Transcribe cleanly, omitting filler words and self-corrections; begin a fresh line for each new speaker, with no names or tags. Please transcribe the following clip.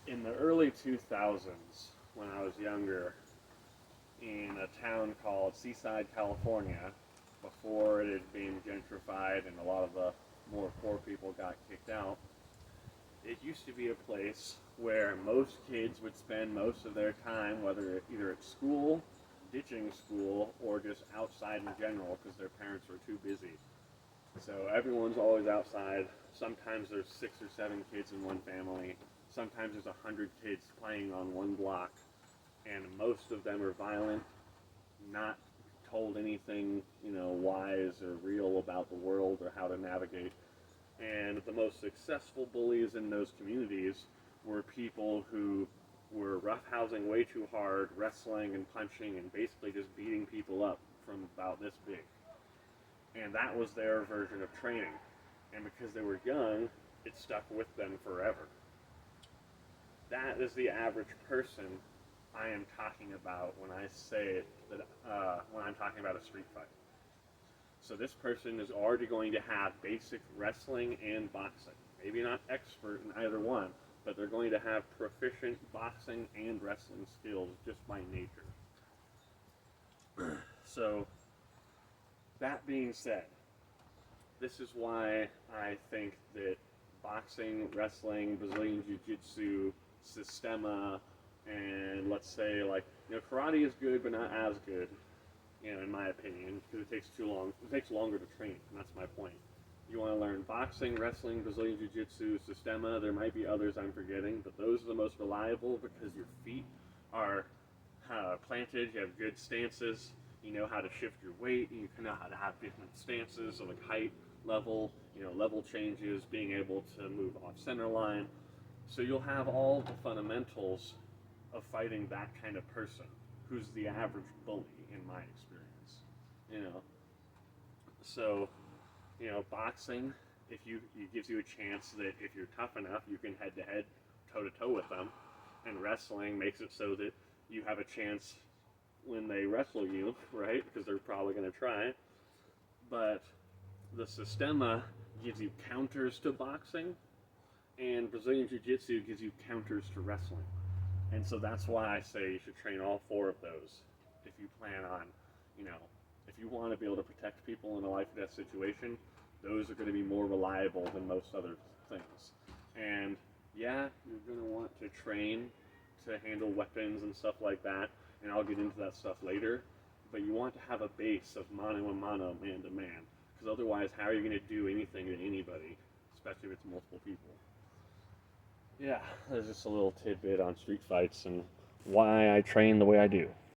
In the early 2000s, when I was younger, in a town called Seaside, California, before it had been gentrified and a lot of the more poor people got kicked out, it used to be a place where most kids would spend most of their time, whether either at school, ditching school, or just outside in general because their parents were too busy. So everyone's always outside. Sometimes there's 6 or 7 kids in one family. Sometimes there's 100 kids playing on one block, and most of them are violent, not told anything, wise or real about the world or how to navigate. And the most successful bullies in those communities were people who were roughhousing way too hard, wrestling and punching, and basically just beating people up from about this big. And that was their version of training. And because they were young, it stuck with them forever. That is the average person I am talking about when I say that when I'm talking about a street fight. So this person is already going to have basic wrestling and boxing. Maybe not expert in either one, but they're going to have proficient boxing and wrestling skills just by nature. So that being said, this is why I think that boxing, wrestling, Brazilian Jiu-Jitsu, Sistema, and let's say karate is good but not as good, in my opinion, because it takes too long. It takes longer to train, and that's my point. You want to learn boxing, wrestling, Brazilian Jiu-Jitsu, Sistema. There might be others I'm forgetting, but those are the most reliable because your feet are planted. You have good stances. You know how to shift your weight. You know how to have different stances, so like height, level, level changes, being able to move off center line. So you'll have all the fundamentals of fighting that kind of person who's the average bully in my experience. You know, so boxing, if it gives you a chance that if you're tough enough, you can head to head, toe to toe with them, and wrestling makes it so that you have a chance when they wrestle you, right? Because they're probably going to try. But the Sistema gives you counters to boxing, and Brazilian Jiu-Jitsu gives you counters to wrestling. And so that's why I say you should train all 4 of those if you plan on, if you want to be able to protect people in a life or death situation, those are going to be more reliable than most other things. And yeah, you're going to want to train to handle weapons and stuff like that, and I'll get into that stuff later, but you want to have a base of mano a mano, man to man, because otherwise how are you going to do anything to anybody, especially if it's multiple people? Yeah, there's just a little tidbit on street fights and why I train the way I do.